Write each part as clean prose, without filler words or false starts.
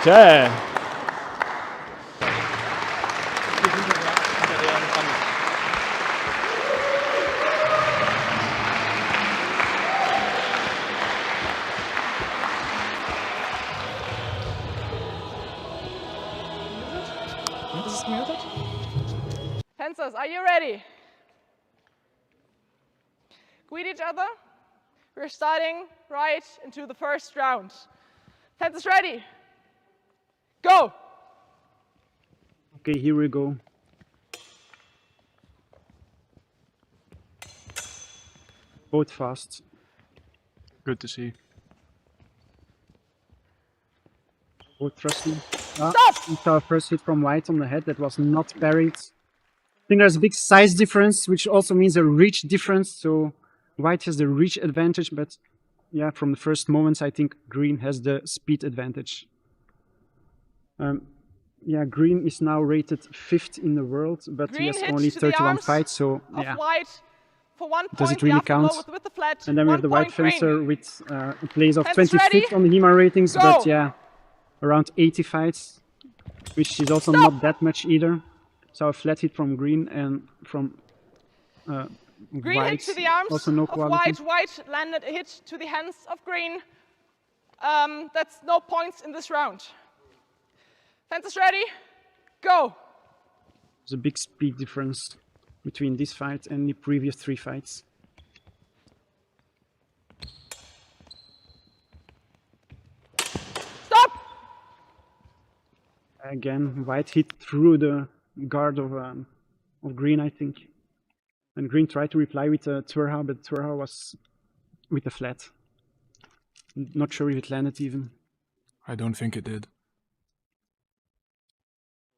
Okay. Fencers, are you ready? Greet each other. We're starting right into the first round. Fencers ready? Go! Okay, here we go. Both fast. Good to see. Both thrusting. Stop! We saw a first hit from White on the head that was not parried. I think there's a big size difference, which also means a reach difference. So White has the reach advantage, but yeah, from the first moments, I think Green has the speed advantage. Yeah, Green is now rated 5th in the world, but Green he has hit only to the 31 arms fights, so of yeah. White for 1 point. Does it The really afterblow count? with the flat. And then we have the White 1 point Fencer Green. with a place of Fencers 25th ready? on the HEMA ratings, Go! but yeah, around 80 fights, which is also Stop! not that much either. So a flat hit from Green and from Green White, hit to the arms also no of quality. White. White landed a hit to the hands of Green. That's no points in this round. Fencers ready? Go! There's a big speed difference between this fight and the previous 3 fights. Stop! Again, White hit through the guard of Green, I think. And Green tried to reply with a Twerha, but Twerha was with a flat. Not sure if it landed even. I don't think it did.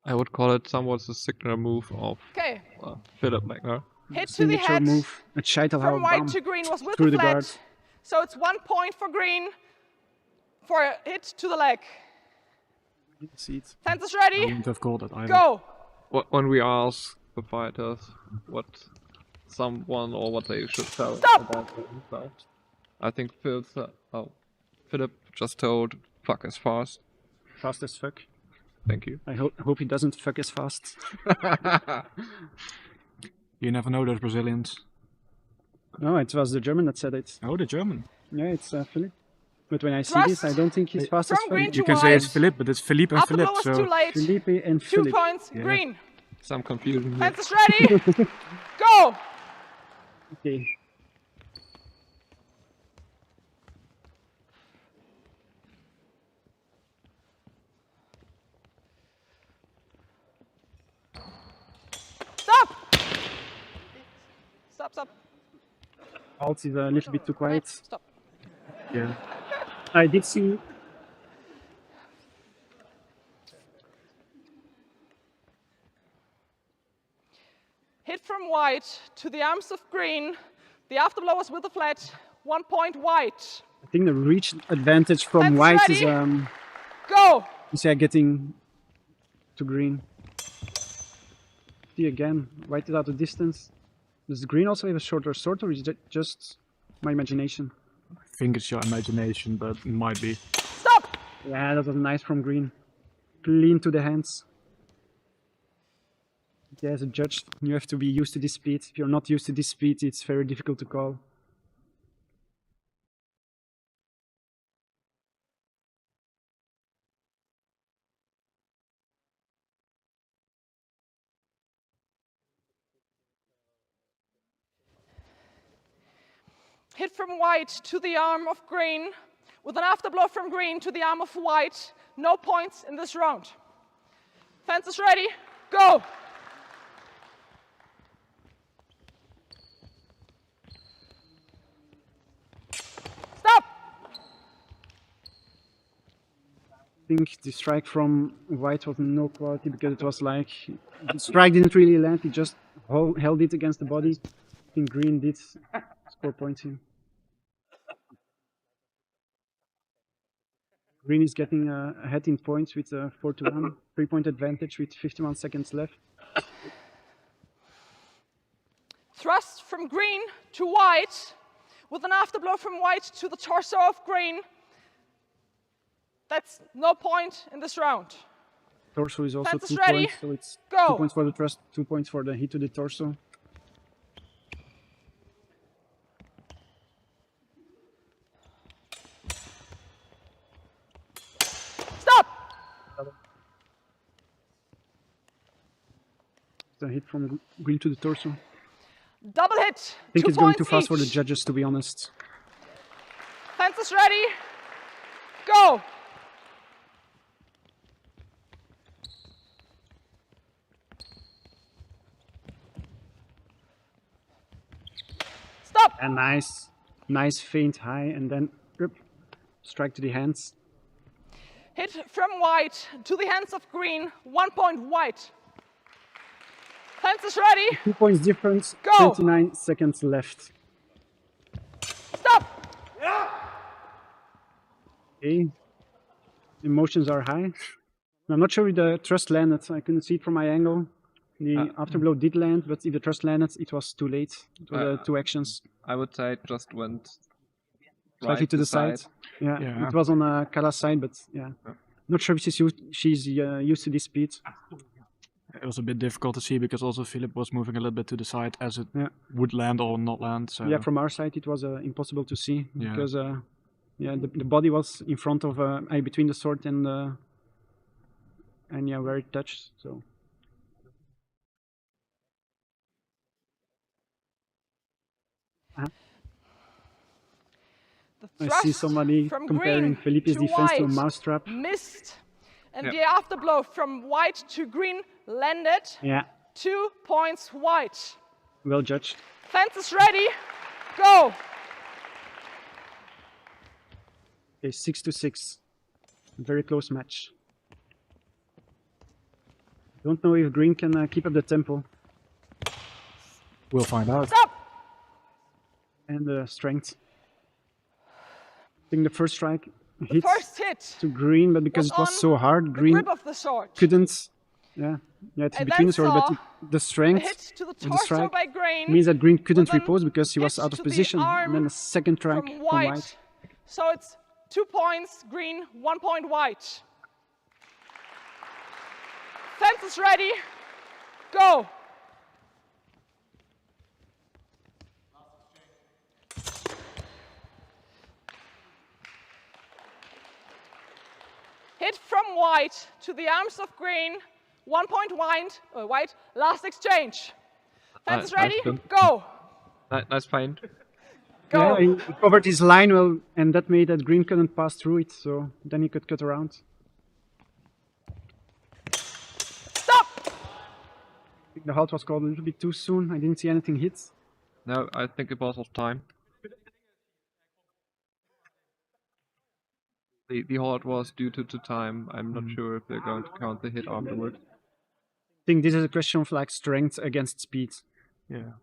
I would call it somewhat the signature move of Okay. Philip Magner. Hit to the Signature head move, a Scheitelhauer from White bomb to Green was with through the the flat. guard. So it's 1 point for Green for a hit to the leg. See it. Fencers I ready? wouldn't have called that either. Go! When we ask the fighters what someone or what they should tell Stop! about themselves, I think Philip just told "fuck as fast." Fast as fuck. Thank you. I hope he doesn't fuck as fast. You never know those Brazilians. No, it was the German that said it. Oh, the German. Yeah, it's Philip. But when I see Thrust this, I don't think he's fast as from fuck. Green to You can say it's White. Philippe, but it's Philippe and After blow Philippe. was So too late. Felipe and 2 Philip. points, Yeah. Green. Some confusion here. Fencers ready? Go! Okay. Stop! Stop, stop. Alt is a little bit too quiet. Stop. Yeah. I did see. Hit from White to the arms of Green. The afterblow was with the flat. 1 point White. I think the reach advantage from Fencers White ready? is Go! getting to Green. See again, White is out of distance. Does Green also have a shorter sword, or is it just my imagination? I think it's your imagination, but it might be. Stop! Yeah, that was nice from Green. Clean to the hands. Yeah, as a judge, you have to be used to this speed. If you're not used to this speed, it's very difficult to call. Hit from White to the arm of Green. With an afterblow from Green to the arm of White. No points in this round. Fencers ready? Go! Stop! I think the strike from White was no quality because it was like the strike didn't really land, he just held it against the body. I think Green did score points here. Green is getting ahead in points with a 4-1, 3-point advantage with 51 seconds left. Thrust from green to white, with an afterblow from white to the torso of green. That's no point in this round. Torso is also Fence is 2 ready. points, so it's Go. 2 points for the thrust, 2 points for the hit to the torso. Stop! The hit from green to the torso. Double hit. I think 2 it's going points too fast for the each. judges, to be honest. Fence is ready. Go! Stop! And nice feint high, and then strike to the hands. Hit from white to the hands of green. 1 point white. Fence is ready. 2 points difference, Go. 29 seconds left. Stop! Okay. Emotions are high. I'm not sure if the thrust landed. I couldn't see it from my angle. The afterblow did land, but if the thrust landed, it was too late. It was 2 actions. I would say it just went Slightly right to the side. Yeah, Yeah. it was on Kala's side, but yeah. Not sure if she's used to this speed. It was a bit difficult to see because also Philip was moving a little bit to the side as it Yeah. would land or not land. So Yeah, from our side it was impossible to see Yeah. because the body was in front of between the sword and where it touched. So The I thrust see somebody from comparing green Felipe's to defense to a white mousetrap. missed, and Yeah. the afterblow from white to green landed. Yeah, 2 points white. well judged. Fence is ready. Go! Okay, 6-6. Very close match. Don't know if green can keep up the tempo we'll find out. Stop! and the strength. I think the first strike The hit first hit. to green, but because was it was on so hard, The green grip of the sword. couldn't. Yeah, it's I between then the sword, but saw the A strength hit to the and the torso strike by green means that green couldn't with an repose because he was hit out of to the position. And arm then a second strike from from white. white. So it's 2 points green, 1 point white. Fence is ready. Go! Hit from white to the arms of green. 1 point white. Last exchange. Fence is Nice ready. jump. Go! Nice feint. Go! Yeah, he covered his line well, and that made that green couldn't pass through it, so then he could cut around. Stop! I think the halt was called a little bit too soon. I didn't see anything hit. No, I think it was of time. The halt was due to time. I'm not sure if they're going to count the hit afterwards. I think this is a question of like strength against speed. Yeah.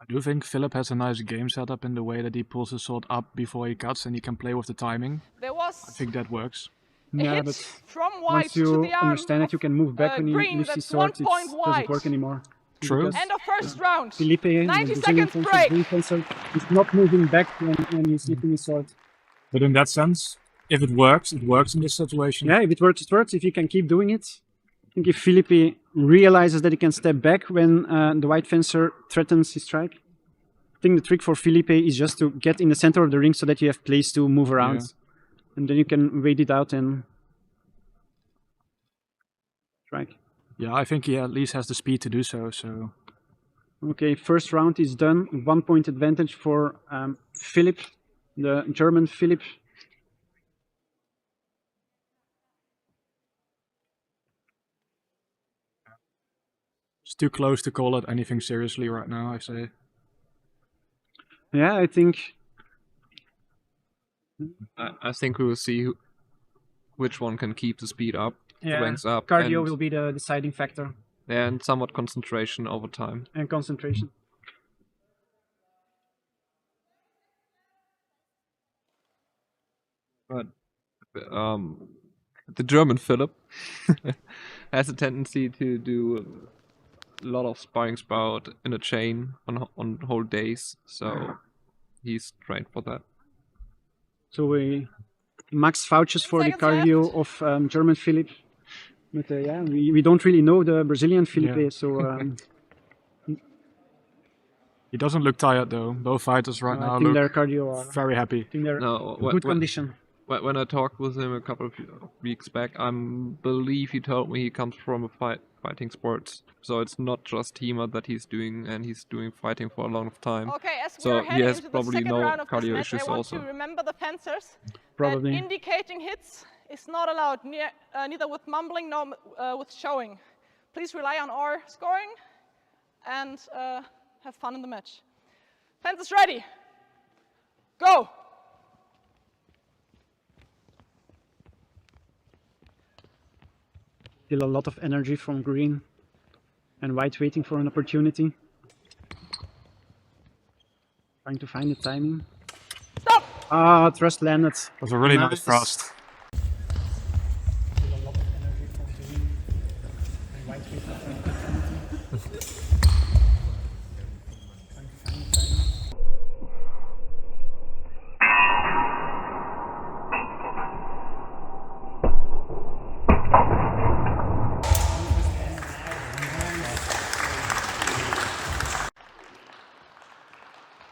I do think Philip has a nice game setup in the way that he pulls his sword up before he cuts and he can play with the timing. There I was think that works. a Yeah, hit but from white once you to the arm understand that you can move back of, when he green, lifts his that's 1 sword, it point doesn't white. work anymore. True. Because End of first round. Felipe, the 90 Brazilian seconds fencer, break. green fencer, is not moving back when he's lifting his sword. But in that sense, if it works in this situation. Yeah, if it works, it works. If he can keep doing it. I think if Felipe realizes that he can step back when the white fencer threatens his strike, I think the trick for Felipe is just to get in the center of the ring so that you have place to move around. Yeah. And then you can wait it out and strike. Yeah, I think he at least has the speed to do so. So Okay, first round is done. 1 point advantage for Philip, the German Philip. it's too close to call it anything seriously right now, I say. Yeah, I think I think we will see which one can keep the speed up, the ranks up, cardio and, will be the deciding factor, and somewhat concentration over time. and concentration. But the German Philip has a tendency to do a lot of sparring spout in a chain on whole days, so he's trained for that. So Max vouches for the Seconds cardio of German Philip. But yeah, we don't really know the Brazilian Felipe, Yeah. so He doesn't look tired though. Both fighters right I now think their look cardio are very happy. I think they're No, in good condition. when I talked with him a couple of weeks back, I believe he told me he comes from a fighting sports, so it's not just HEMA that he's doing, and he's doing fighting for a long time. Okay, as So we're he heading has into the probably second no round of this cardio match, issues I want also. to remember the fencers Probably. that indicating hits is not allowed, neither with mumbling nor with showing. Please rely on our scoring and have fun in the match. Fencers ready. Go! Still a lot of energy from Green and White waiting for an opportunity. Trying to find the timing. Stop! Ah, thrust landed. Was a really nice Nice. thrust.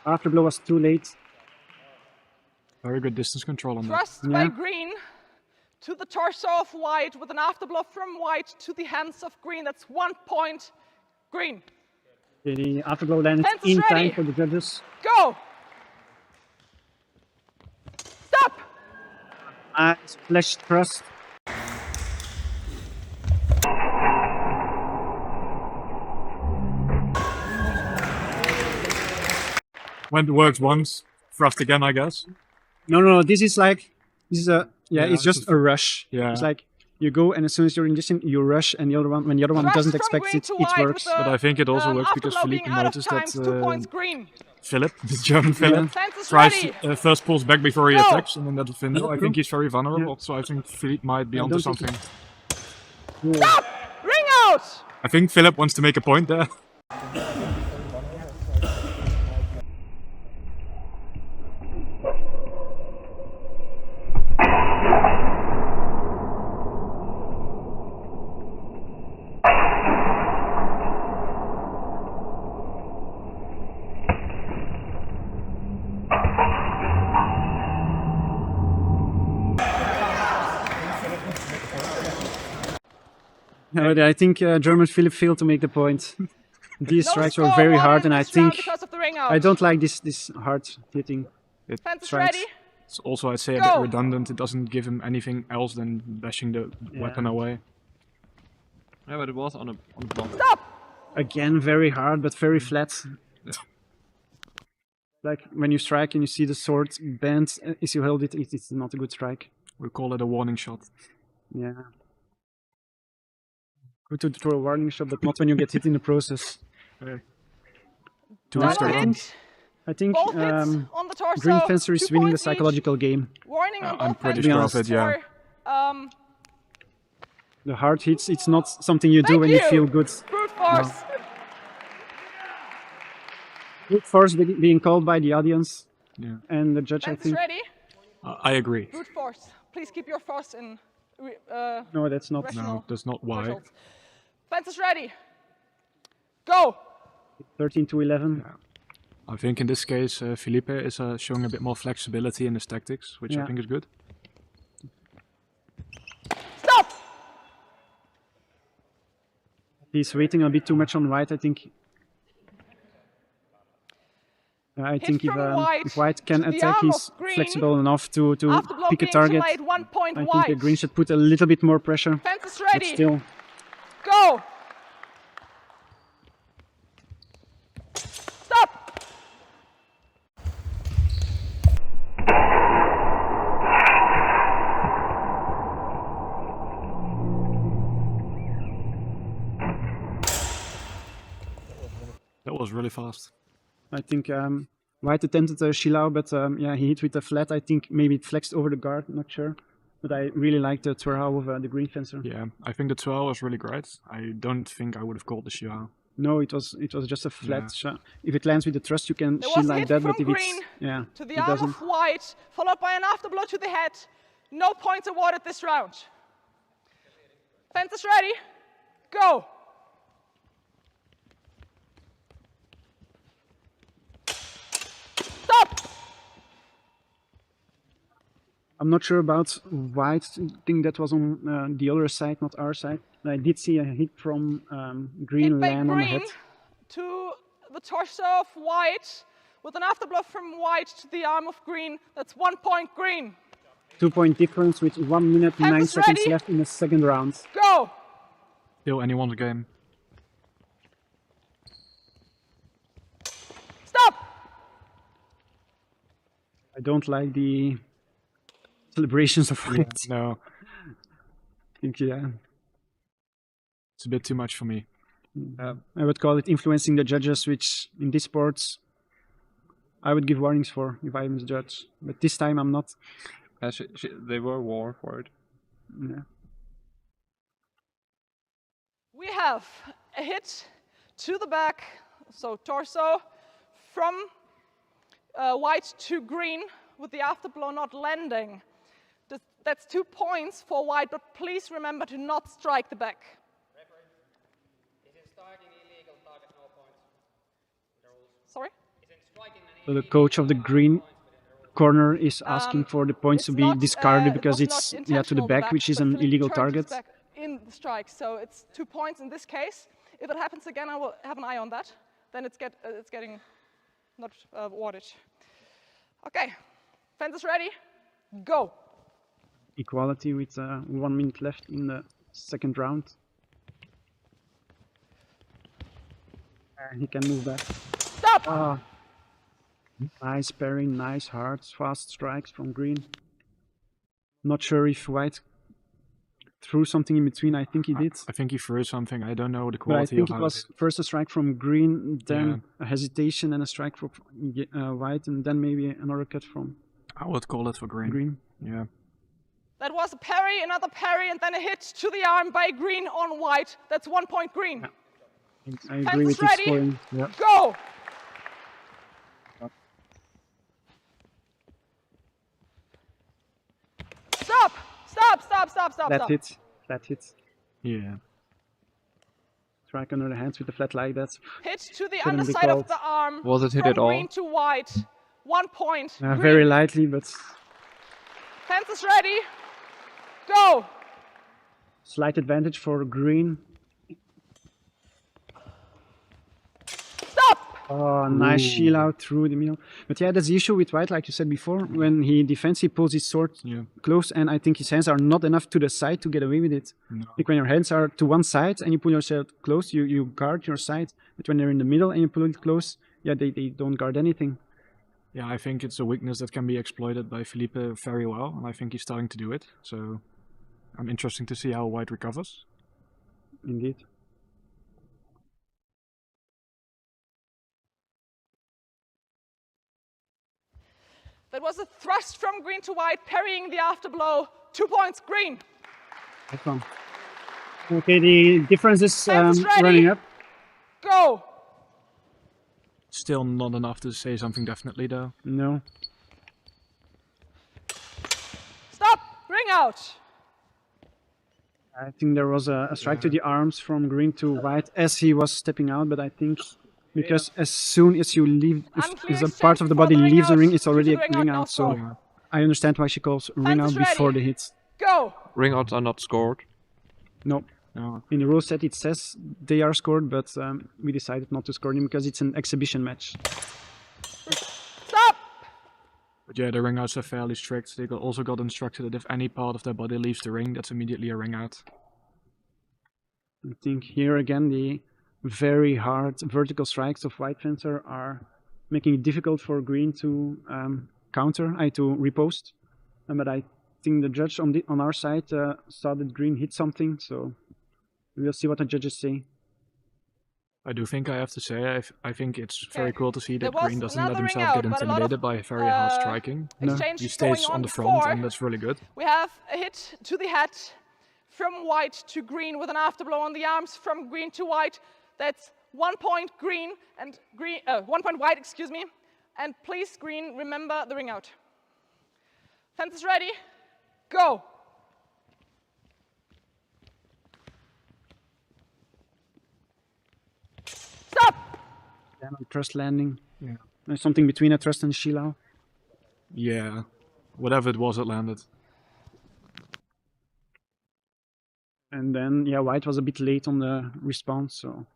Afterblow was too late. Very good distance control on that. Thrust by Yeah. Green to the torso of White with an afterblow from White to the hands of Green. That's 1 point, Green. The afterblow landed Fence is in ready. time for the judges. Go! Stop! Splash thrust. When it works once, thrust again, I guess. No, this is a yeah, Yeah, it's this just is- a rush. Yeah. It's like you go and as soon as you're in distance, you rush, and the other one, when the other one Thrust doesn't from expect Green it, to it White works. with the, But I think it also works because afterblow Philippe being out of noticed times, that 2 points, Green. Philip, the German Philip, Fence is tries ready. first pulls back before he Go! attacks, and then that window. I think he's very vulnerable, so I think Philippe might be I onto don't think something. Stop! Ring out! I think Philip wants to make a point there. But I think German Philip failed to make the point. These No strikes were score very won hard, in and I this round think because of the ring out. I don't like this hard hitting. Fence is strikes. ready. It's also, I'd say, a Go! bit redundant. It doesn't give him anything else than bashing the weapon away. Yeah, but it was on a block. Stop! Again, very hard, but very flat. Like when you strike and you see the sword bend, as you hold it, it's not a good strike. We call it a warning shot. Yeah. Good to throw a warning shot, but not when you get hit in the process. Two Double is the I run. hit. I think Both hits on the torso. Green Fencer is 2 winning the points each. psychological game. Warning on I'm both pretty fencers sure of it, yeah. for, The hard hits, it's not something you do Thank when you you. feel good. brute force. Good force being called by the audience Yeah, and the judge, I Fence is think. ready. I agree. Brute force. Please keep your force in No, that's not. rational No, that's not why. thresholds. Fence is ready. Go! 13 to 11. I think in this case, Felipe is showing a bit more flexibility in his tactics, which I Yeah. think is good. Stop! He's waiting a bit too much on White, I think. I think from White if White can to the attack, arm he's of Green. flexible enough to Afterblow pick a being target. delayed, 1 point I White. think Green should put a little bit more pressure, Fence is but ready. still. Go! Stop! That was really fast. I think White attempted a Shilao, but yeah, he hit with a flat. I think maybe it flexed over the guard, not sure. But I really like the twirl of the green fencer. Yeah, I think the 12 was really great. I don't think I would have called the Shia. No, it was just a flat shot. If it lands with the thrust, you can There shield was a like hit that. from But if green it's yeah, to the it arm doesn't. of white, followed by an afterblow to the head. No points awarded this round. Fencers ready? Go! Stop! I'm not sure about white. I think that was on the other side, not our side. I did see a hit from green Hit by land on the green head. to the torso of white with an afterblow from white to the arm of green. That's 1 point green. 2-point difference with 1 minute and 9 Fencers seconds ready? left in the second round. Go! Still anyone's game. Stop! I don't like the celebrations of white. No, I think yeah, it's a bit too much for me. I would call it influencing the judges, which in this sports I would give warnings for if I was a judge. But this time I'm not. They were warned for it. Yeah. We have a hit to the back, so torso, from white to green with the afterblow not landing. That's 2 points for white, but please remember to not strike the back. Isn't striking illegal target no points? The rules. Sorry? Isn't striking an So the coach of the green corner is asking for the points to It's be not, discarded it because was it's not yeah to the intentional, back, which is but an Philippe illegal turned his target. back in the strike, so it's 2 points in this case. If it happens again, I will have an eye on that. Then it's getting not awarded. Okay, fences ready? Go. Equality with 1 minute left in the second round. He can move back. Stop! Ah, nice parrying, nice hard, fast strikes from green. Not sure if white threw something in between. I think he did. I think he threw something. I don't know the But I quality think of it how was first a strike from green, then Yeah. a hesitation and a strike from white, and then maybe another cut from I would call it for green. green. Yeah. That was a parry, another parry, and then a hit to the arm by green on white. That's 1 point green. I agree with Fences his ready? scoring. Yeah. Go! Stop! Stop, stop, stop, stop, Flat stop. hit. Flat hit. Yeah. Strike under the hands with the flat like that. Hit to the Shouldn't be underside of called. the arm. Was it hit from at all? green to white. 1 point. green. Very lightly, but Fences ready? Go! slight advantage for green. Stop! Oh, nice shield out through the middle. But yeah, that's the issue with white, like you said before. When he defends, he pulls his sword Yeah. close, and I think his hands are not enough to the side to get away with it. No. Like when your hands are to one side and you pull yourself close, you guard your side. But when they're in the middle and you pull it close, yeah, they don't guard anything. Yeah, I think it's a weakness that can be exploited by Felipe very well, and I think he's starting to do it. So I'm interested to see how white recovers. Indeed. That was a thrust from green to white, parrying the afterblow. 2 points, green. That's one. Okay, the difference is Fences ready? running up. Go! Still not enough to say something definitely though. No. Stop! Ring out! I think there was a strike to the arms from green to white as he was stepping out, but I think because as soon as you leave, Unclear if a part of the body exchange leaves the before ring, the it's already a ring out, ring now out. So score. I understand why she calls ring out Fences ready? before the hit. Go! Ring outs are not scored. No. No. In the rule set it says they are scored, but we decided not to score them because it's an exhibition match. Stop! But yeah, the ring outs are fairly strict. They also got instructed that if any part of their body leaves the ring, that's immediately a ring out. I think here again the very hard vertical strikes of white fencer are making it difficult for green to to repost. But I think the judge on our side saw that green hit something, so we'll see what the judges say. I do think I have to say, I think it's very Okay. cool to see There that Green was doesn't let another ring himself get out, but a lot of, intimidated by very hard uh, striking. Exchange He going stays on on the front, before. and that's really good. We have a hit to the head from white to green with an afterblow on the arms from green to white. That's 1 point green and 1 point white, excuse me. And please, green, remember the ring out. Fences ready? Go. Stop. Damn, a thrust landing. Yeah. Something between a thrust and Shilao. Yeah, whatever it was, it landed. And then, yeah, white was a bit late on the response, so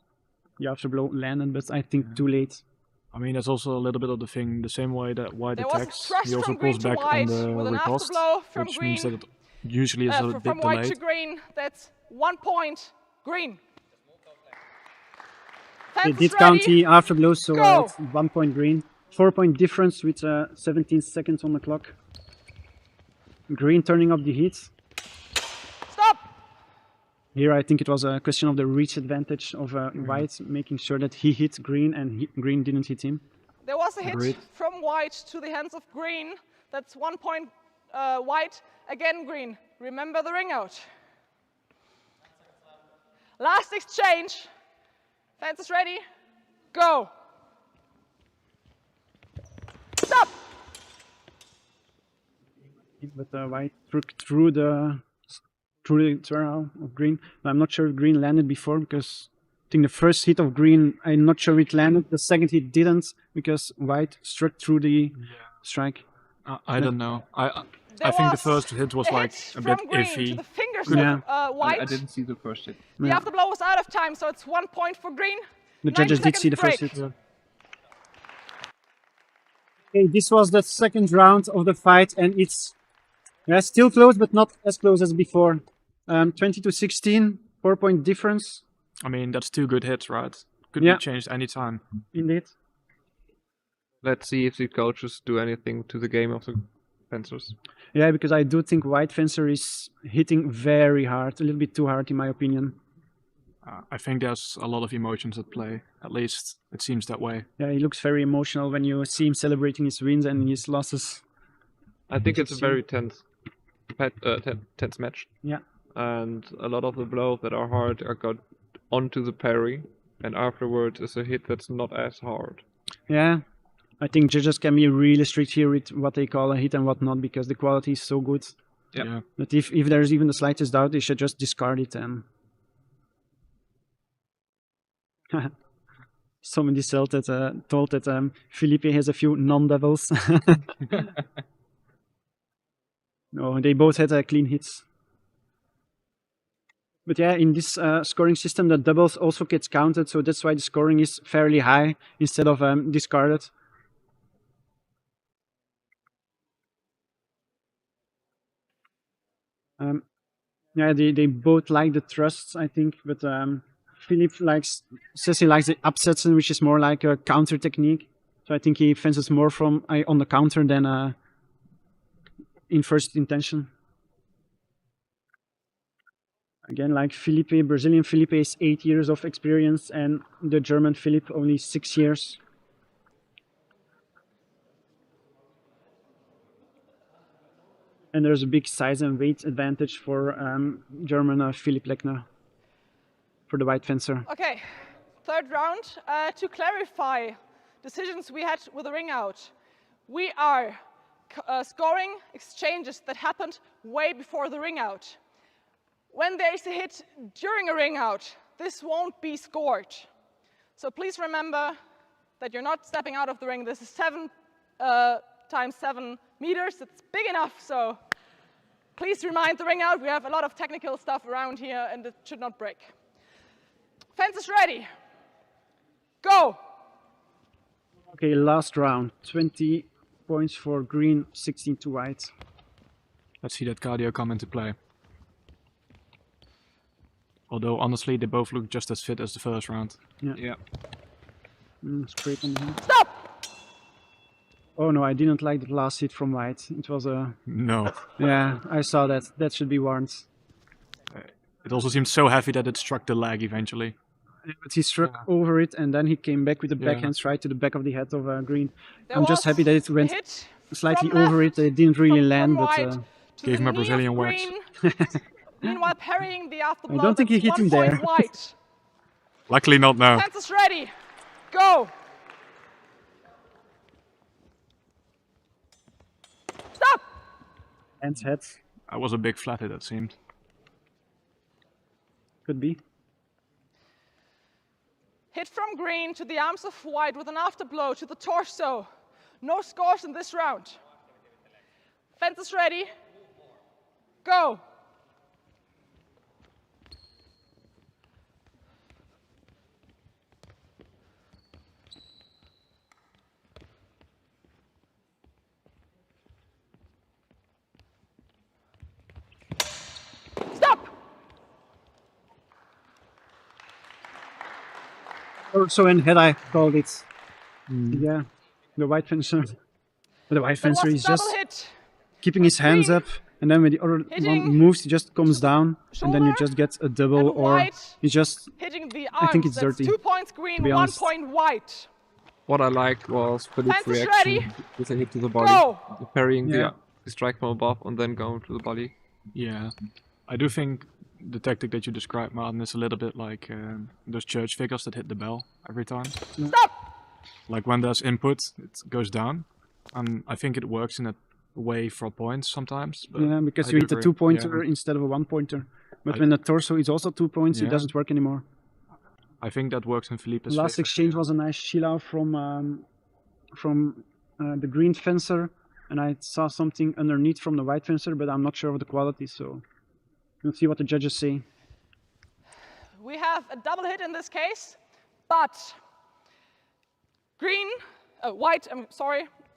the afterblow landed, but I think too late. I mean, that's also a little bit of the thing. The same way that white There was a attacks, thrust he also from green pulls to back on white the with an riposte, afterblow from which green. means that it usually is a bit From white to delayed. green, that's 1 point green. They Fences did ready? count the afterblow, so Go. it's 1 point green. 4 point difference with 17 seconds on the clock. Green turning up the heat. Stop. Here I think it was a question of the reach advantage of white, making sure that he hit green and green didn't hit him. There was a hit Agreed. from white to the hands of green. That's 1 point white, again green. Remember the ring out. Last exchange. Fences ready? Go. Stop. But white took through the turnout of green. But I'm not sure if green landed before, because I think the first hit of green, I'm not sure it landed. The second hit didn't, because white struck through the strike. I don't know. I There think the was first hit was a like hit a bit from green to iffy. the fingers Yeah. of white. I didn't see the first hit. The Yeah. afterblow was out of time, so it's 1 point for green. The 9 judges did seconds see the first break. hit. Okay, this was the second round of the fight, and it's still close, but not as close as before. 20 to 16, 4 point difference, I mean, that's 2 good hits, right? Could Yeah. be changed anytime. indeed. Let's see if the coaches do anything to the game of the fencers. Yeah, because I do think white fencer is hitting very hard, a little bit too hard in my opinion. I think there's a lot of emotions at play. At least it seems that way. Yeah, he looks very emotional when you see him celebrating his wins and his losses. I think it's a very tense match. Yeah. And a lot of the blows that are hard are got onto the parry, and afterwards is a hit that's not as hard. Yeah, I think judges can be really strict here with what they call a hit and what not, because the quality is so good. Yep. Yeah. But if there's even the slightest doubt, they should just discard it. And somebody told that Felipe has a few non-devils. No, they both had clean hits. But yeah, in this scoring system, the doubles also gets counted, so that's why the scoring is fairly high instead of discarded. Yeah, they both like the thrusts, I think, but Philip says he likes the upsets, which is more like a counter technique. So I think he fences more from on the counter than in first intention. Again, like Felipe, Brazilian Felipe is 8 years of experience, and the German Philip only 6 years. And there's a big size and weight advantage for German Philipp Lechner, for the white fencer. Okay, third round. To clarify decisions we had with the ring out, we are scoring exchanges that happened way before the ring out. When there is a hit during a ring out, this won't be scored. So please remember that you're not stepping out of the ring. This is 7 times 7 meters. It's big enough, so please remind the ring out. We have a lot of technical stuff around here, and it should not break. Fence is ready. Go. Okay, last round. 20 points for green, 16 to white. Let's see that cardio come into play. Although, honestly, they both look just as fit as the first round. Yeah. Straight on the hand. Stop. Oh no, I didn't like the last hit from white. It was a... No. Yeah, I saw that. That should be warned. It also seemed so heavy that it struck the leg eventually. But he struck over it, and then he came back with a backhand strike to the back of the head of Green. There I'm just was happy that it a went hit slightly from over left, it. It didn't really from land, but white to Gave the him a knee of Brazilian wax. Green. Meanwhile, parrying the after blow. don't think he That's hit him 1 point there. white. Luckily not now. Fences ready. Go. Stop. and head That was a big flat hit, it seemed. could be. Hit from Green to the arms of White with an after blow to the torso. No scores in this round. Fences ready. Go. Stop. Also in head I called it. Yeah, the white fencer. The white That was fencer a is double just hit. keeping his hands Green up, and then when the other one hitting moves, he just comes down, and then you shoulder, just get a double, and or White he just hitting the I arms. think it's That's dirty, 2 points Green, be 1 honest. point White. What I liked was Philip's Fence is reaction ready. with a hit to the body, Go. parrying Yeah. the strike from above and then going to the body. Yeah. I do think the tactic that you described, Martin, is a little bit like those church figures that hit the bell every time. Stop. Like when there's input, it goes down. And I think it works in a way for points sometimes. But yeah, because I you do hit a agree. 2-pointer Yeah. instead of a 1-pointer. But I- when the torso is also 2 points, Yeah. it doesn't work anymore. I think that works in Felipe's The last favor. exchange was a nice chill-out from the green fencer, and I saw something underneath from the white fencer, but I'm not sure of the quality, so we'll see what the judges say. We have a double hit in this case, but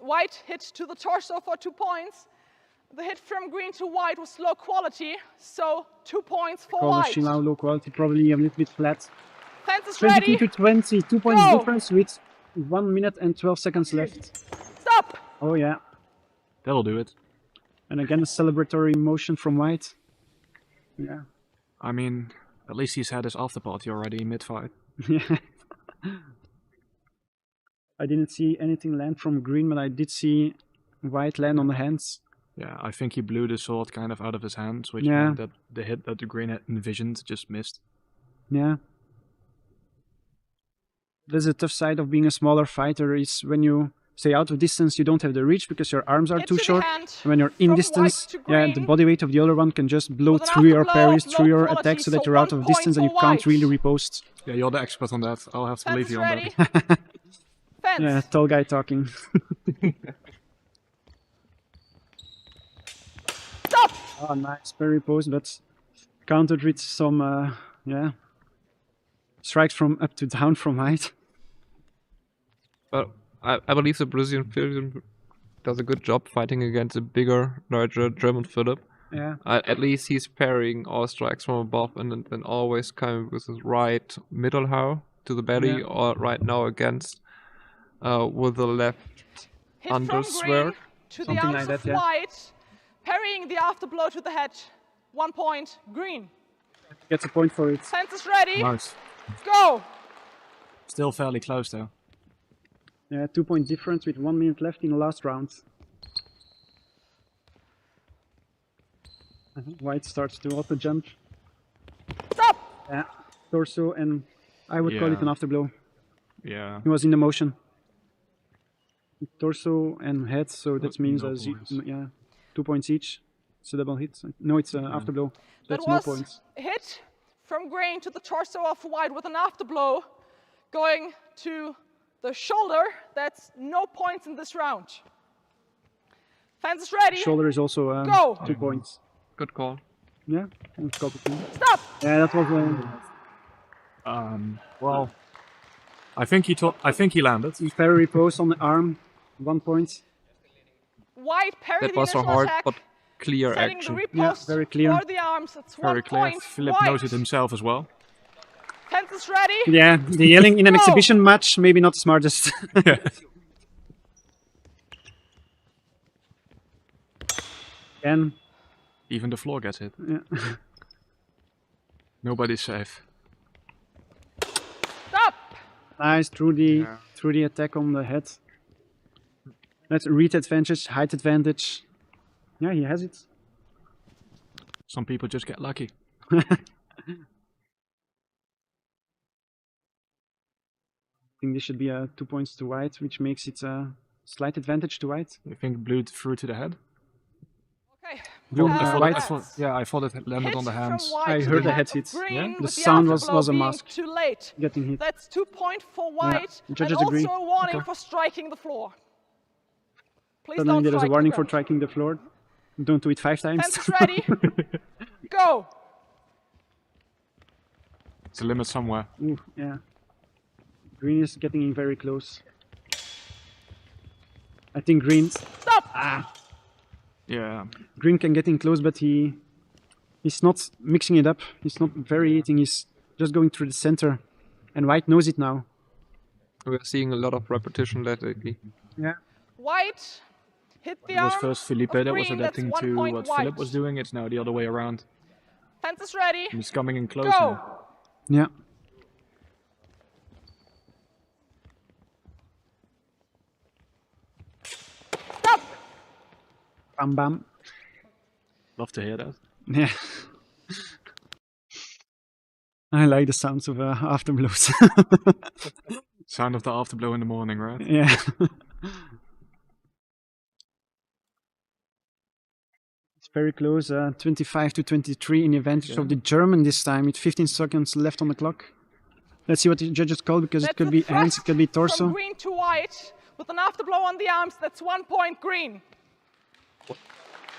White hit to the torso for 2 points. The hit from Green to White was low quality, so 2 points for Call the White. chill-out low quality, probably a little bit flat. Fence is 22 ready. to 20, 2 points Go. difference with 1 minute and 12 seconds left. Stop. Oh yeah, That'll do it. and again a celebratory motion from White. Yeah. I mean, at least he's had his after party already mid-fight. Yeah. I didn't see anything land from Green, but I did see White land on the hands. Yeah, I think he blew the sword kind of out of his hands, which Yeah. meant that the hit that the green had envisioned just missed. Yeah. That's a tough side of being a smaller fighter, is when you stay out of distance, you don't have the reach because your arms are Hit too to the short. hand And when you're in from distance, white to yeah, the green. body weight of the other one can just blow With an through your afterblow parries, of through low your quality, attacks, so that so you're out 1 of point distance and you for can't white. really repost. Yeah, you're the expert on that. I'll have to Fence believe is you on ready. that. Fence. Yeah, tall guy talking. Stop. Oh, nice parry post, but countered with some, yeah, strikes from up to down from White. But I believe the Brazilian does a good job fighting against a bigger, larger German Philip. Yeah. At least he's parrying all strikes from above and then always coming with his right middle how to the belly, Yeah. or right now against with the left Hit from underswear. Green to the Something arms like that, of yeah. White, parrying the afterblow to the head. 1 point Green. Gets a point for it. Fence is ready. Nice. Go. Still fairly close though. Yeah, 2 point difference with 1 minute left in the last round. White starts to auto jump. Stop. Yeah, torso, and I would call it Yeah. an afterblow. Yeah. He was in the motion. Torso and head, so that means No points. yeah, 2 points each. It's a double hit. No, it's an afterblow. That That's no was points. a hit from Green to the torso of White with an afterblow going to the shoulder. That's no points in this round. Fence is ready. Shoulder is also Go. 2 points. Good call. Yeah, and copy two. Stop. Yeah, that was Well, I think he landed. parry post on the arm. 1 point. White parried That the was a initial hard attack, but clear setting action. the Yeah, repost very clear. for the arms. It's Very 1 clear. point. Philip White. knows it himself as well. Fence is ready. Yeah, the yelling in an Go. exhibition match, maybe not the smartest. Again, Even the floor gets hit. yeah. Nobody's safe. Nice through the attack on the head. Let's read advantage, height advantage. Yeah, he has it. Some people just get lucky. I think this should be 2 points to white, which makes it a slight advantage to white. I think blue through to the head. Okay. Blue, I thought, white. I thought, yeah, I thought it landed Hit on the from hands. white I to heard the head head of hit. green Yeah? with The sound afterblow was a being mask. Too late. Getting hit. That's 2 points for white, and judges also agree. a warning Okay. for striking the floor. Please Suddenly don't there is a strike the warning for ground. striking the floor. Don't do it 5 times. Fence is ready. Go. It's a limit somewhere. Ooh, yeah. Green is getting in very close. I think green Stop. Yeah. Green can get in close, but he's not mixing it up. He's not variating. He's just going through the center, and white knows it now. We're seeing a lot of repetition lately. Yeah. White. Hit the It was arm first Felipe of that was green. That's adapting 1 to point what white. Philip was doing. It's now the other way around. Fence is ready. He's coming in close Go. now. Yeah. Stop. Bam bam. Love to hear that. Yeah. I like the sounds of afterblows. Sound of the afterblow in the morning, right? Yeah. It's very close. 25 to 23 in the advantage of the German this time, with 15 seconds left on the clock. Let's see what the judges call, because That's it could a be hands, it could be thrust torso. From green to white with an afterblow on the arms. That's 1 point green.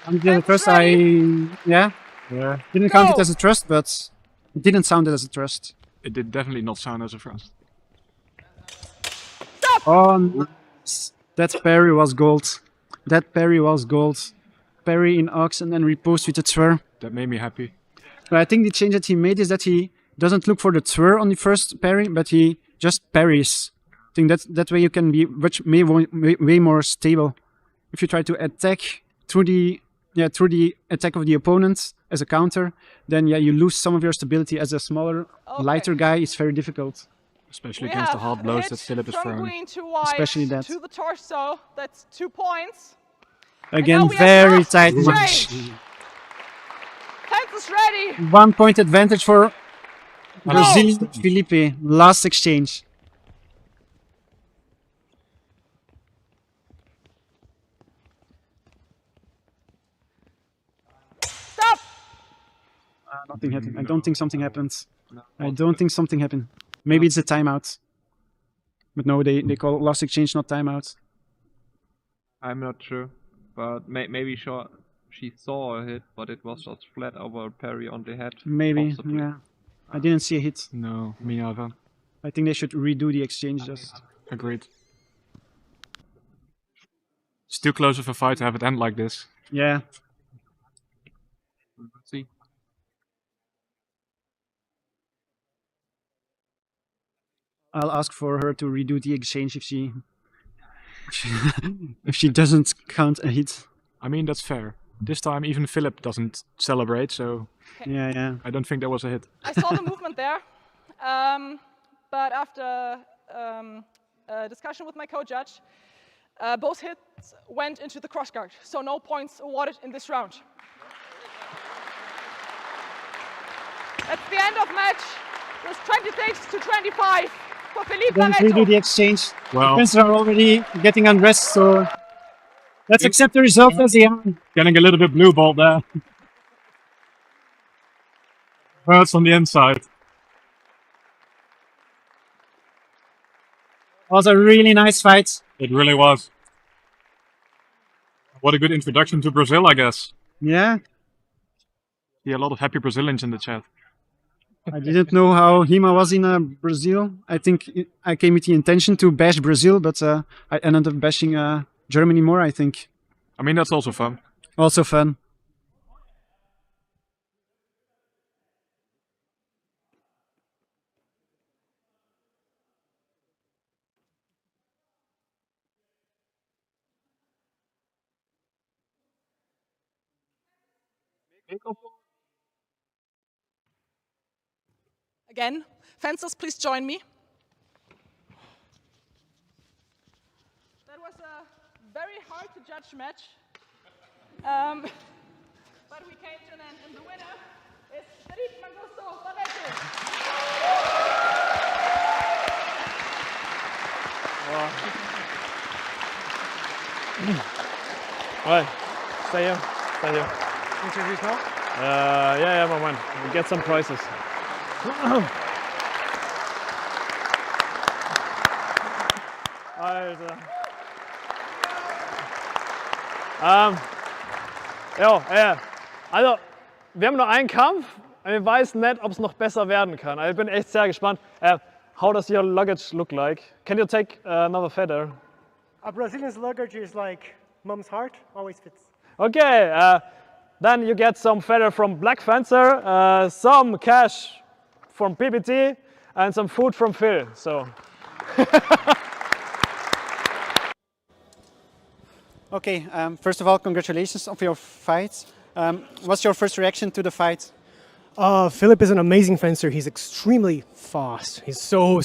And the Hands thrust, ready. yeah, Yeah. didn't count it Go. as a thrust, but it didn't sound it as a thrust. It did definitely not sound as a thrust. Stop. Oh, nice. That parry was gold. That parry was gold. Parry in Ox and then riposte with the twir. That made me happy. But I think the change that he made is that he doesn't look for the twir on the first parry, but he just parries. I think that way you can be way more stable. If you try to attack through the attack of the opponent as a counter, then yeah, you lose some of your stability. As a smaller, Okay. lighter guy, it's very difficult. Especially We against the have hard blows hit that Philip is from throwing. green to white Especially that. to the torso. That's 2 points. Again, now we have very last tight exchange. match. Fence is ready. 1 point advantage for Brazil. Felipe, last exchange. Stop. Nothing happened. I don't think something happened. I don't think something happened. Maybe it's a timeout. But no, they call last exchange, not timeout. I'm not sure, but maybe she saw a hit, but it was just flat over a parry on the head. Maybe, possibly. yeah. I didn't see a hit. No, me neither. I think they should redo the exchange just. Agreed. It's too close of a fight to have it end like this. Yeah. Let's see. I'll ask for her to redo the exchange if she doesn't count a hit. I mean, that's fair. This time even Philip doesn't celebrate, so Yeah, yeah. I don't think that was a hit. I saw the movement there, but after a discussion with my co-judge, both hits went into the crossguard, so no points awarded in this round. That's the end of match. It was 26 to 25 for Felipe Don't redo the Barreto. exchange. Well, Fans are already getting undressed, so let's accept the result as they are. getting a little bit blue balled there. Hurts on the inside. Was a really nice fight. It really was. What a good introduction to Brazil, I guess. Yeah. Yeah, a lot of happy Brazilians in the chat. I didn't know how Hima was in Brazil. I think I came with the intention to bash Brazil, but I ended up bashing Germany more, I think. I mean, that's also fun. Also fun. Again, fencers, please join me. a very hard to judge match. But we came to an end, and the winner is Felipe Mangusto Barreto. Ouais, stay here, stay here. Introduce now. Yeah, my man. We get some prizes. Alter. Also, wir haben nur einen Kampf und wir wissen nicht, ob es noch besser werden kann. Also ich bin echt sehr gespannt. How does your luggage look like? Can you take another feather? A Brazilian's luggage is like mom's heart, always fits. Okay, then you get some feather from Black Fencer, some cash from PBT, and some food from Phil. So. Okay, first of all, congratulations on your fight. What's your first reaction to the fight? Philip is an amazing fencer. He's extremely fast. He's so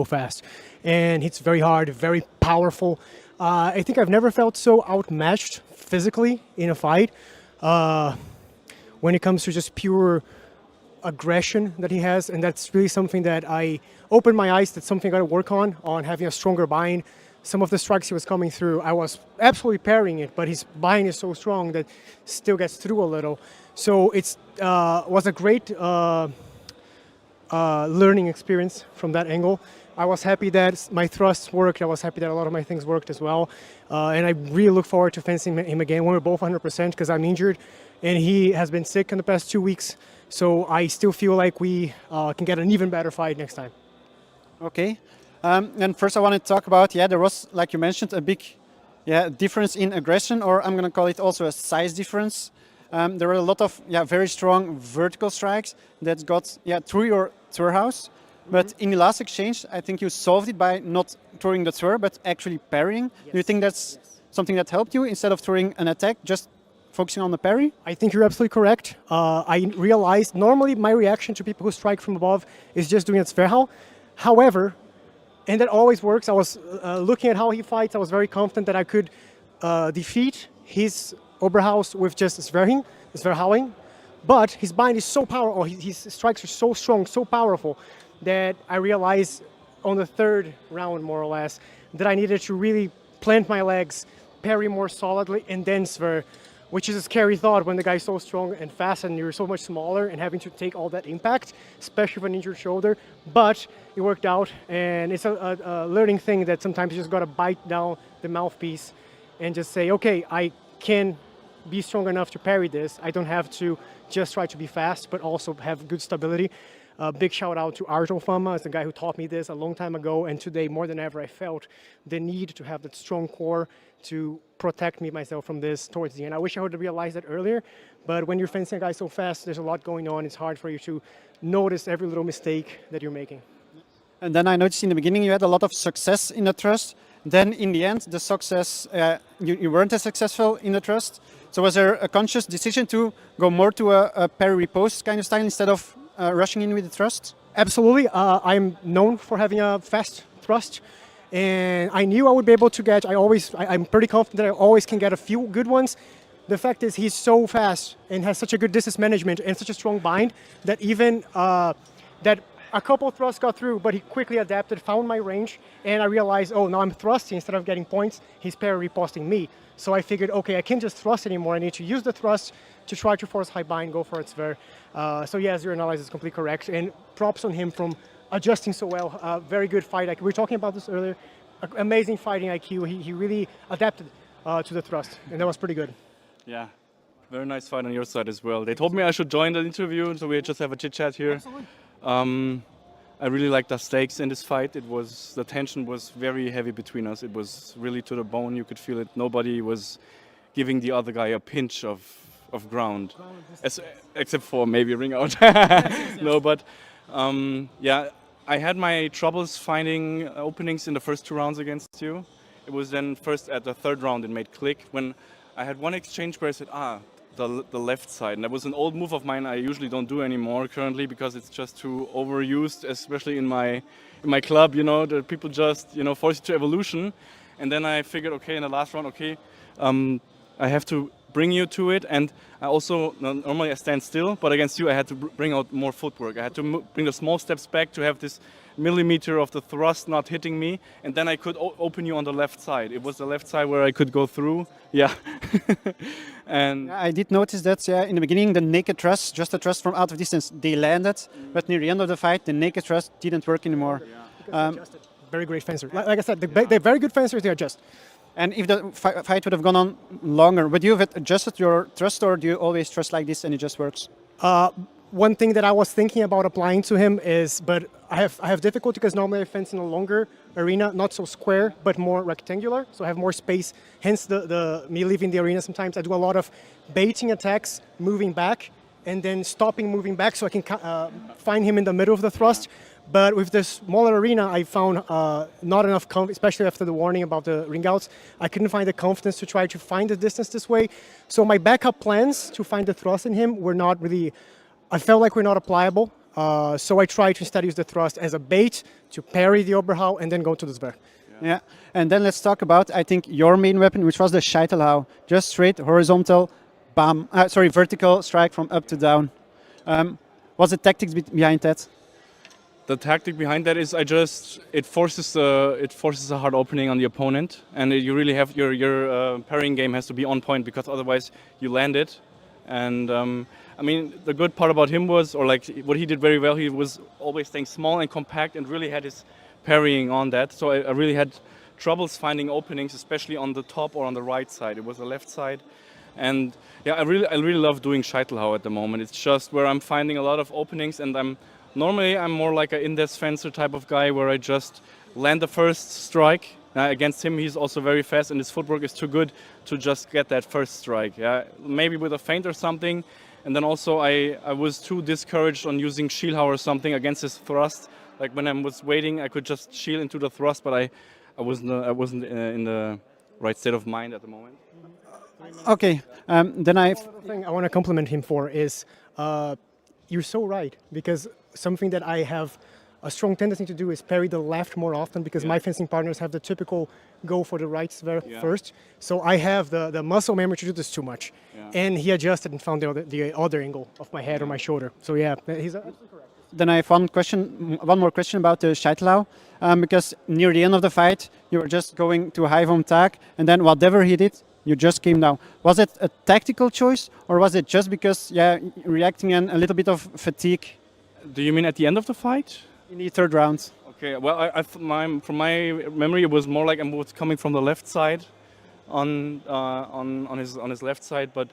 fast. And hits very hard, very powerful. I think I've never felt so outmatched physically in a fight. When it comes to just pure aggression that he has, and that's really something that I opened my eyes. That's something I got to work on having a stronger bind. Some of the strikes he was coming through, I was absolutely parrying it, but his bind is so strong that still gets through a little. So it was a great learning experience from that angle. I was happy that my thrusts worked. I was happy that a lot of my things worked as well. And I really look forward to fencing him again when we're both 100% because I'm injured and he has been sick in the past 2 weeks. So I still feel like we can get an even better fight next time. Okay. And first I want to talk about, there was, like you mentioned, a big difference in aggression, or I'm going to call it also a size difference. There were a lot of very strong vertical strikes that got through your throw house. But in the last exchange, I think you solved it by not throwing the throw, but actually parrying. Yes. Do you think that's something that helped you instead of throwing an attack, just focusing on the parry? I think you're absolutely correct. I realized normally my reaction to people who strike from above is just doing a Zwerchhau. However, and that always works. I was looking at how he fights. I was very confident that I could defeat his Oberhaus with just Zwerchhauing. But his bind is so powerful, his strikes are so strong, so powerful, that I realized on the third round, more or less, that I needed to really plant my legs, parry more solidly, and then Zwer, which is a scary thought when the guy's so strong and fast and you're so much smaller and having to take all that impact, especially with an injured shoulder. But it worked out, and it's a learning thing that sometimes you just gotta bite down the mouthpiece and just say, okay, I can be strong enough to parry this. I don't have to just try to be fast, but also have good stability. Big shout out to Arjo Fama, as the guy who taught me this a long time ago, and today more than ever I felt the need to have that strong core to protect myself from this towards the end. I wish I would have realized that earlier, but when you're fencing a guy so fast, there's a lot going on. It's hard for you to notice every little mistake that you're making. And then I noticed in the beginning you had a lot of success in the thrust. Then in the end, the success, you weren't as successful in the thrust. So was there a conscious decision to go more to a parry riposte kind of style instead of rushing in with the thrust? Absolutely. I'm known for having a fast thrust, and I knew I would be able to get. I'm pretty confident that I always can get a few good ones. The fact is, he's so fast and has such a good distance management and such a strong bind that even that a couple thrusts got through, but he quickly adapted, found my range, and I realized, oh, now I'm thrusting instead of getting points. He's parry riposting me. So I figured, okay, I can't just thrust anymore. I need to use the thrust to try to force high bind, go for it, Zwer. So yes, your analysis is completely correct. And props on him from adjusting so well. Very good fight. Like we were talking about this earlier. Amazing fighting IQ. He really adapted to the thrust, and that was pretty good. Yeah, very nice fight on your side as well. They told me I should join the interview, so we just have a chit chat here. Absolutely. I really liked the stakes in this fight. The tension was very heavy between us. It was really to the bone. You could feel it. Nobody was giving the other guy a pinch of ground, except for maybe ring out. No, but I had my troubles finding openings in the first 2 rounds against you. It was then first at the third round it made click when I had one exchange where I said, the left side. And that was an old move of mine I usually don't do anymore currently because it's just too overused, especially in my club, the people just, force you to evolution. And then I figured, okay, in the last round, okay, I have to bring you to it. And I also, normally I stand still, but against you I had to bring out more footwork. I had to bring the small steps back to have this millimeter of the thrust not hitting me, and then I could open you on the left side. It was the left side where I could go through. Yeah. And Yeah, I did notice that in the beginning, the naked thrust, just the thrust from out of distance, they landed, but near the end of the fight, the naked thrust didn't work anymore. Very great fencer. Like I said, they're very good fencers. They adjust. And if the fight would have gone on longer, would you have adjusted your thrust, or do you always thrust like this and it just works? One thing that I was thinking about applying to him is, but I have difficulty because normally I fence in a longer arena, not so square, but more rectangular, so I have more space. Hence the me leaving the arena sometimes. I do a lot of baiting attacks, moving back, and then stopping, moving back, so I can find him in the middle of the thrust. But with this smaller arena, I found not enough confidence, especially after the warning about the ring outs. I couldn't find the confidence to try to find the distance this way. So my backup plans to find the thrust in him were not really, I felt like we're not applicable. So I tried to instead use the thrust as a bait to parry the Oberhau and then go to the Zwerg. Yeah, and then let's talk about, I think, your main weapon, which was the Scheitelhau. Just straight, horizontal, bam, vertical strike from up to down. What's the tactics behind that? the tactic behind that is it forces a hard opening on the opponent, and you really have your parrying game has to be on point, because otherwise you land it. And I mean, the good part about him was, or like what he did very well, he was always staying small and compact and really had his parrying on that. So I really had troubles finding openings, especially on the top or on the right side. It was the left side. And yeah, I really love doing Scheitelhau at the moment. It's just where I'm finding a lot of openings, and I'm more like an indes fencer type of guy, where I just land the first strike. Against him, he's also very fast, and his footwork is too good to just get that first strike. Yeah, maybe with a feint or something. And then also I was too discouraged on using Schielhau or something against his thrust. Like when I was waiting, I could just shield into the thrust, but I wasn't in the right state of mind at the moment. Okay, then The thing I want to compliment him for is you're so right, because something that I have a strong tendency to do is parry the left more often, because my fencing partners have the typical go for the right first. So I have the muscle memory to do this too much. Yeah. And he adjusted and found the other angle of my head or my shoulder. So yeah, he's absolutely correct. Then I have one more question about the Scheitelhau, because near the end of the fight, you were just going to high vom tag, and then whatever he did, you just came down. Was it a tactical choice, or was it just because, reacting and a little bit of fatigue? Do you mean at the end of the fight? In the third round. Okay, well, from my memory, it was more like I was coming from the left side, on his left side, but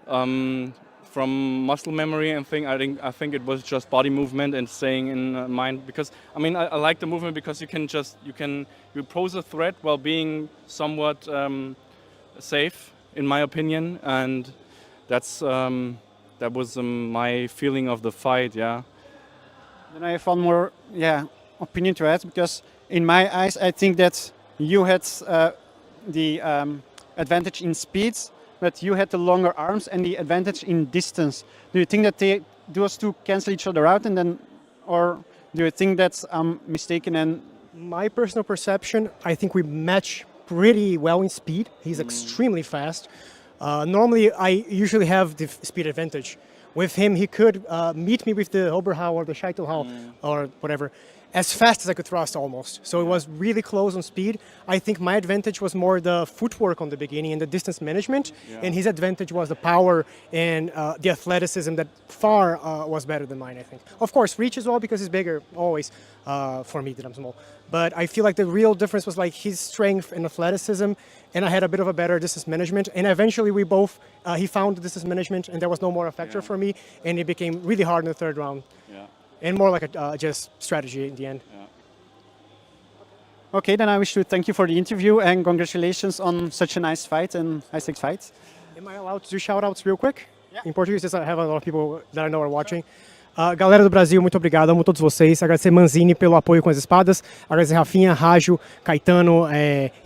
from muscle memory and thing, I think it was just body movement and staying in mind. Because I mean, I like the movement because you pose a threat while being somewhat safe, in my opinion, and that was my feeling of the fight. Yeah. Then I have one more opinion to add, because in my eyes I think that you had the advantage in speed, but you had the longer arms and the advantage in distance. Do you think that those two cancel each other out, or do you think that's mistaken? And My personal perception, I think we match pretty well in speed. He's extremely fast. Normally, I usually have the speed advantage. With him, he could meet me with the Oberhau or the Scheitelhau or whatever, as fast as I could thrust almost. So it was really close on speed. I think my advantage was more the footwork on the beginning and the distance management, and his advantage was the power and the athleticism that far was better than mine, I think. Of course, reach as well, because he's bigger, always, for me that I'm small. But I feel like the real difference was like his strength and athleticism, and I had a bit of a better distance management. And eventually we both, he found the distance management, and there was no more a factor for me, and it became really hard in the third round. Yeah. And more like a just strategy in the end. Yeah. Okay, then I wish to thank you for the interview, and congratulations on such a nice fight and high-stakes fight. Am I allowed to do shout-outs real quick? Yeah. In Portuguese, since I have a lot of people that I know are watching. Galera do Brasil, muito obrigado, amo todos vocês. Agradecer Manzini pelo apoio com as espadas. Agradecer Rafinha, Rágio, Caetano,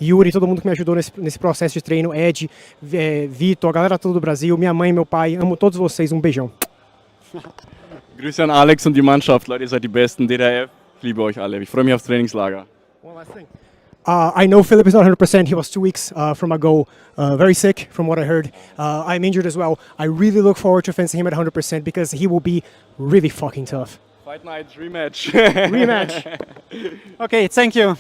Yuri, todo mundo que me ajudou nesse processo de treino. Ed, Vitor, a galera toda do Brasil, minha mãe, meu pai. Amo todos vocês. Beijão. Grüße an Alex und die Mannschaft. Leute, ihr seid die Besten. DDF, ich liebe euch alle. Ich freue mich aufs Trainingslager. One last thing. I know Philip is not 100%. He was 2 weeks from a go, very sick from what I heard. I'm injured as well. I really look forward to facing him at 100% because he will be really fucking tough. Fight night rematch. Rematch. Okay, thank you.